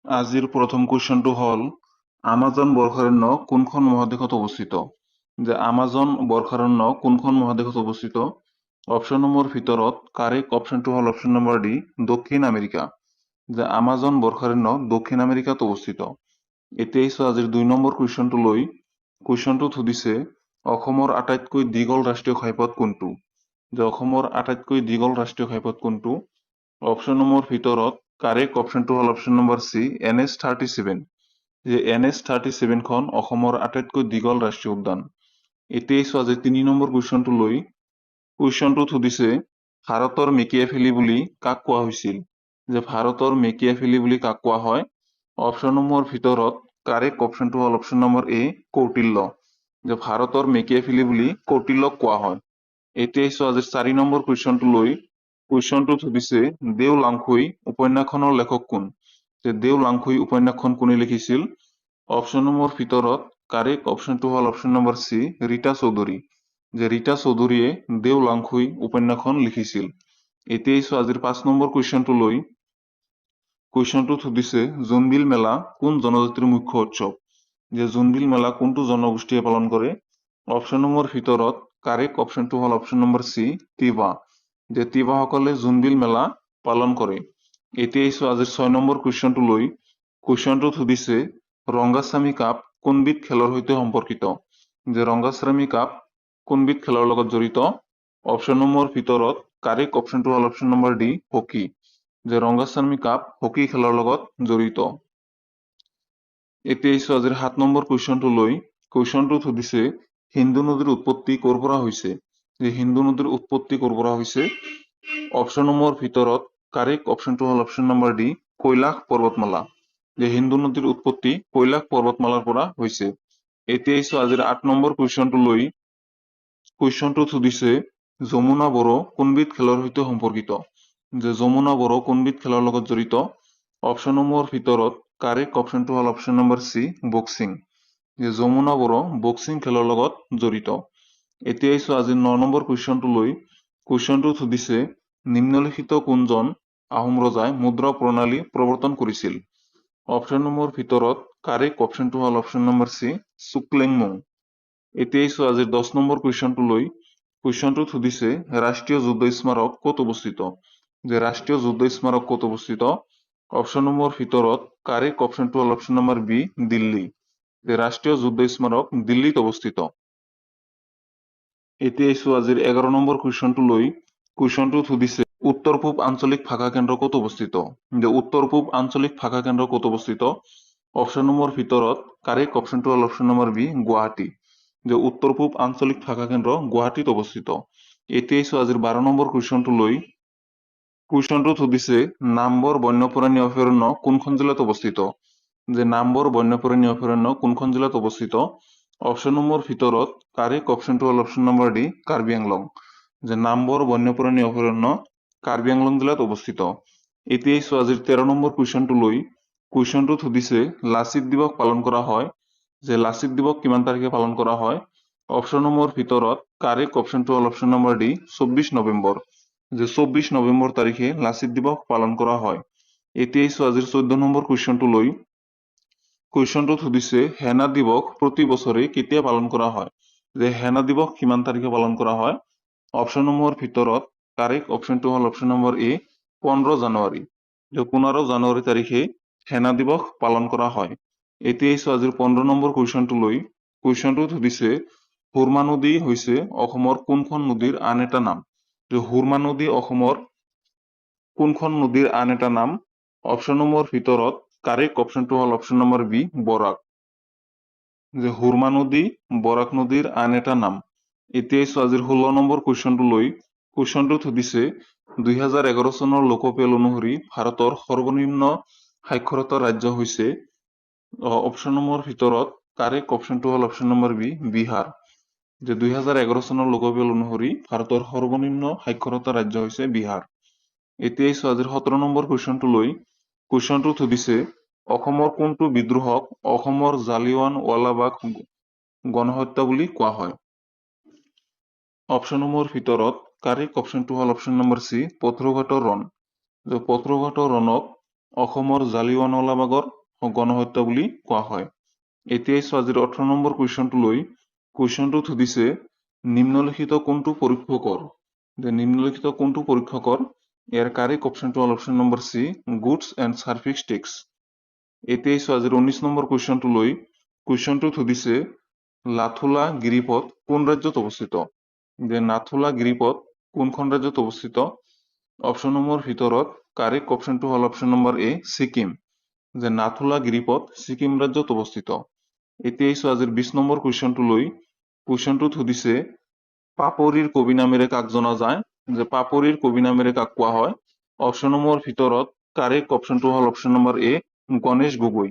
আজিৰ প্ৰথম কুৱেশ্যনটো হ'ল আমাজন বৰ্ষাৰণ্য কোনখন মহাদেশত অৱস্থিত? যে আমাজন বৰ্ষাৰণ্য কোনখন মহাদেশত অৱস্থিত? অপশ্যনসমূহৰ ভিতৰত কাৰেক্ট অপশ্যনটো হ'ল অপশ্যন নম্বৰ ডি, দক্ষিণ আমেৰিকা। যে আমাজন বৰ্ষাৰণ্য দক্ষিণ আমেৰিকাত অৱস্থিত। এতিয়া আহিছোঁ আজিৰ ২ নম্বৰ কুৱেশ্যনটো লৈ। কুৱেশ্যনটোত সুধিছে অসমৰ আটাইতকৈ দীঘল ৰাষ্ট্ৰীয় ঘাইপথ কোনটো? যে অসমৰ আটাইতকৈ দীঘল ৰাষ্ট্ৰীয় ঘাইপথ কোনটো? অপশ্যনসমূহৰ ভিতৰত কাৰেক্ট অপশ্যনটো হ'ল অপশ্যন নম্বৰ চি, NH-37। যে NH-37 খন অসমৰ আটাইতকৈ দীঘল ৰাষ্ট্ৰীয় উদ্যান। এতিয়া আহিছোঁ আজি ৩ নম্বৰ কুৱেশ্যনটো লৈ। কুৱেশ্যনটোত সুধিছে ভাৰতৰ মেকিয়াভেলি বুলি কাক কোৱা হৈছিল? যে ভাৰতৰ মেকিয়াভেলি বুলি কাক কোৱা হয়? অপশ্যনসমূহৰ ভিতৰত কাৰেক্ট অপশ্যনটো হ'ল অপশ্যন নম্বৰ এ, কৌটিল্য। যে ভাৰতৰ মেকিয়াভেলি বুলি কৌটিল্যক কোৱা হয়। এতিয়া আহিছোঁ আজি ৪ নম্বৰ কুৱেশ্যনটো লৈ। কুৱেশ্যনটোত সুধিছে দেও লাংখুই উপন্যাসখনৰ লেখক কোন? যে দেও লাংখুই উপন্যাসখন কোনে লিখিছিল? অপশ্যনসমূহৰ ভিতৰত কাৰেক্ট অপশ্যনটো হ'ল option number C, Rita Choudhury. যে ৰীতা চৌধুৰীয়ে দেও লাংখুই উপন্যাসখন লিখিছিল। এতিয়া আহিছোঁ আজিৰ ৫ নম্বৰ কুৱেশ্যনটো লৈ। কুৱেশ্যনটোত সুধিছে জোনবিল মেলা কোন জনজাতিৰ মুখ্য উৎসৱ? যে জোনবিল মেলা কোনটো জনগোষ্ঠীয়ে পালন কৰে? অপশ্যনসমূহৰ ভিতৰত কাৰেক্ট অপশ্যনটো হ'ল অপশ্যন নম্বৰ চি, তিৱা। যে তিৱাসকলে জোনবিল মেলা পালন কৰে। এতিয়া আহিছোঁ আজিৰ ৬ নম্বৰ কুৱেশ্যনটো লৈ। কুৱেশ্যনটোত সুধিছে ৰংগাস্বামী কাপ কোনবিধ খেলৰ সৈতে সম্পৰ্কিত? যে ৰংগাস্বামী কাপ কোনবিধ খেলৰ লগত জড়িত? অপশ্যনসমূহৰ ভিতৰত কাৰেক্ট অপশ্যনটো হ'ল অপশ্যন নম্বৰ ডি, হকী। যে ৰংগাস্বামী কাপ হকী খেলৰ লগত জড়িত। এতিয়া আহিছোঁ আজিৰ ৭ নম্বৰ কুৱেশ্যনটো লৈ। কুৱেশ্যনটোত সুধিছে সিন্ধু নদীৰ উৎপত্তি ক'ৰ পৰা হৈছে? যে সিন্ধু নদীৰ উৎপত্তি ক'ৰ পৰা হৈছে? অপশ্যনসমূহৰ ভিতৰত কাৰেক্ট অপশ্যনটো হ'ল অপশ্যন নম্বৰ ডি, কৈলাশ পৰ্বতমালা। যে সিন্ধু নদীৰ উৎপত্তি কৈলাশ পৰ্বতমালাৰ পৰা হৈছে। এতিয়া আহিছোঁ আজিৰ ৮ নম্বৰ কুৱেশ্যনটো লৈ। কুৱেশ্যনটোত সুধিছে যমুনা বড়ো কোনবিধ খেলৰ সৈতে সম্পৰ্কিত? যে যমুনা বড়ো কোনবিধ খেলৰ লগত জড়িত? অপশ্যনসমূহৰ ভিতৰত কাৰেক্ট অপশ্যনটো হ'ল অপশ্যন নম্বৰ চি, বক্সিং। যে যমুনা বড়ো বক্সিং খেলৰ লগত জড়িত। এতিয়া আহিছোঁ আজি ৯ নম্বৰ কুৱেশ্যনটো লৈ। কুৱেশ্যনটোত সুধিছে নিম্নলিখিত কোনজন আহোম ৰজাই মুদ্ৰা প্ৰণালী প্ৰৱৰ্তন কৰিছিল? অপশ্যনসমূহৰ ভিতৰত কাৰেক্ট অপশ্যনটো হ'ল অপশ্যন নম্বৰ চি, চুকলেংমুং। এতিয়া আহিছোঁ আজিৰ ১০ নম্বৰ কুৱেশ্যনটো লৈ। কুৱেশ্যনটোত সুধিছে ৰাষ্ট্ৰীয় যুদ্ধ স্মাৰক ক'ত অৱস্থিত? যে ৰাষ্ট্ৰীয় যুদ্ধ স্মাৰক ক'ত অৱস্থিত? অপশ্যনসমূহৰ ভিতৰত কাৰেক্ট অপশ্যনটো হ'ল অপশ্যন নম্বৰ বি, দিল্লী। যে ৰাষ্ট্ৰীয় যুদ্ধ স্মাৰক দিল্লীত অৱস্থিত। এতিয়া আহিছোঁ আজিৰ ১১ নম্বৰ কুৱেশ্যনটো লৈ। কুৱেশ্যনটোত সুধিছে উত্তৰ পূব আঞ্চলিক ভাষা কেন্দ্ৰ ক'ত অৱস্থিত? যে উত্তৰ পূব আঞ্চলিক ভাষা কেন্দ্ৰ ক'ত অৱস্থিত? অপশ্যনসমূহৰ ভিতৰত কাৰেক্ট অপশ্যনটো হ'ল অপশ্যন নম্বৰ বি, গুৱাহাটী। যে উত্তৰ পূব আঞ্চলিক ভাষা কেন্দ্ৰ গুৱাহাটীত অৱস্থিত। এতিয়া আহিছোঁ আজিৰ ১২ নম্বৰ কুৱেশ্যনটো লৈ। কুৱেশ্যনটোত সুধিছে নামবৰ বন্যপ্ৰাণী অভয়াৰণ্য কোনখন জিলাত অৱস্থিত? যে নামবৰ বন্যপ্ৰাণী অভয়াৰণ্য কোনখন জিলাত অৱস্থিত? অপশ্যনসমূহৰ ভিতৰত কাৰেক্ট অপশ্যনটো হ'ল option number D, Karbi Anglong. যে নামবৰ বন্যপ্ৰাণী অভয়াৰণ্য কাৰ্বি আংলং জিলাত অৱস্থিত। এতিয়া আহিছোঁ আজিৰ ১৩ নম্বৰ কুৱেশ্যনটো লৈ। কুৱেশ্যনটোত সুধিছে লাচিত দিৱস পালন কৰা হয়। যে লাচিত দিৱস কিমান তাৰিখে পালন কৰা হয়? অপশ্যনসমূহৰ ভিতৰত কাৰেক্ট অপশ্যনটো হ'ল অপশ্যন নম্বৰ ডি, ২৪ নৱেম্বৰ। যে ২৪ নৱেম্বৰ তাৰিখে লাচিত দিৱস পালন কৰা হয়। এতিয়া আহিছোঁ আজিৰ ১৪ নম্বৰ কুৱেশ্যনটো লৈ। কুৱেশ্যনটোত সুধিছে সেনা দিৱস প্ৰতি বছৰে কেতিয়া পালন কৰা হয়? যে সেনা দিৱস কিমান তাৰিখে পালন কৰা হয়? অপশ্যনসমূহৰ ভিতৰত কাৰেক্ট অপশ্যনটো হ'ল অপশ্যন নম্বৰ এ, ১৫ জানুৱাৰী। যে ১৫ জানুৱাৰী তাৰিখে সেনা দিৱস পালন কৰা হয়। এতিয়া আহিছোঁ আজিৰ ১৫ নম্বৰ কুৱেশ্যনটো লৈ। কুৱেশ্যনটোত সুধিছে সুৰমা নদী হৈছে অসমৰ কোনখন নদীৰ আন এটা নাম? যে সুৰমা নদী অসমৰ কোনখন নদীৰ আন এটা নাম? অপশ্যনসমূহৰ ভিতৰত কাৰেক্ট অপশ্যনটো হ'ল অপশ্যন নম্বৰ বি, বৰাক। যে সুৰমা নদী বৰাক নদীৰ আন এটা নাম। এতিয়া আহিছোঁ আজিৰ ১৬ নম্বৰ কুৱেশ্যনটো লৈ। কুৱেশ্যনটোত সুধিছে ২০১১ চনৰ লোকপিয়ল অনুসৰি ভাৰতৰ সৰ্বনিম্ন সাক্ষৰতাৰ ৰাজ্য হৈছে অপশ্যনসমূহৰ ভিতৰত কাৰেক্ট অপশ্যনটো হ'ল অপশ্যন নম্বৰ বি, বিহাৰ। যে ২০১১ চনৰ লোকপিয়ল অনুসৰি ভাৰতৰ সৰ্বনিম্ন সাক্ষৰতাৰ ৰাজ্য হৈছে বিহাৰ। এতিয়া আহিছোঁ আজিৰ ১৭ নম্বৰ কুৱেশ্যনটো লৈ। কুৱেশ্যনটোত সুধিছে অসমৰ কোনটো বিদ্ৰোহক অসমৰ জালিয়ান ৱালাবাগ গণহত্যা বুলি কোৱা হয়? অপশ্যনসমূহৰ ভিতৰত কাৰেক্ট অপশ্যনটো হ'ল অপশ্যন নম্বৰ চি, পথৰুঘাটৰ ৰণ। যে পথৰুঘাটৰ ৰণক অসমৰ জালিৱানৱালাবাগৰ গণহত্যা বুলি কোৱা হয়। এতিয়াই চোৱা আজিৰ 18 নম্বৰ কুৱেশ্যনটো লৈ কুৱেশ্যনটোত সুধিছে নিম্নলিখিত কোনটো পৰীক্ষকৰ নিম্নলিখিত কোনটো পৰীক্ষকৰ ইয়াৰ কাৰেক্ট অপশ্যনটো হ'ল option number C goods and services tax. এতিয়াই চোৱা আজিৰ 19 নম্বৰ কুৱেশ্যনটো লৈ কুৱেশ্যনটোত সুধিছে লাথুলা গিৰিপথ কোন ৰাজ্যত অৱস্থিত? নাথুলা গিৰিপথ কোনখন ৰাজ্যত অৱস্থিত? অপশ্যনসমূহৰ ভিতৰত কাৰেক্ট অপশ্যনটো হ'ল অপশ্যন নম্বৰ এ ছিকিম। নাথুলা গিৰিপথ ছিকিম ৰাজ্যত অৱস্থিত। এতিয়াই চোৱা আজিৰ 20 নম্বৰ কুৱেশ্যনটো লৈ কুৱেশ্যনটোত সুধিছে পাপৰিৰ কবি নামেৰে কাক জনা যায়? পাপৰিৰ কবি নামেৰে কাক কোৱা হয়? অপশ্যনসমূহৰ ভিতৰত কাৰেক্ট অপশ্যনটো হ'ল অপশ্যন নম্বৰ এ গণেশ গগৈ।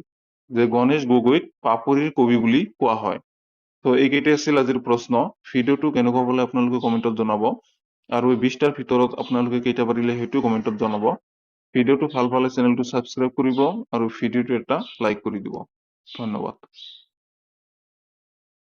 গণেশ গগৈক পাপৰিৰ কবি বুলি কোৱা হয়। তো এইকেইটাই আছিল আজিৰ প্ৰশ্ন। ভিডিঅ'টো কেনেকুৱা পালে আপোনালোকে কমেণ্টত জনাব আৰু 20টাৰ ভিতৰত আপোনালোকে কেইটা পাৰিলে সেইটো কমেণ্টত জনাব। ভিডিঅ'টো ভাল পালে চেনেলটো ছাবস্ক্ৰাইব কৰিব আৰু ভিডিঅ'টো এটা লাইক কৰি দিব। ধন্যবাদ।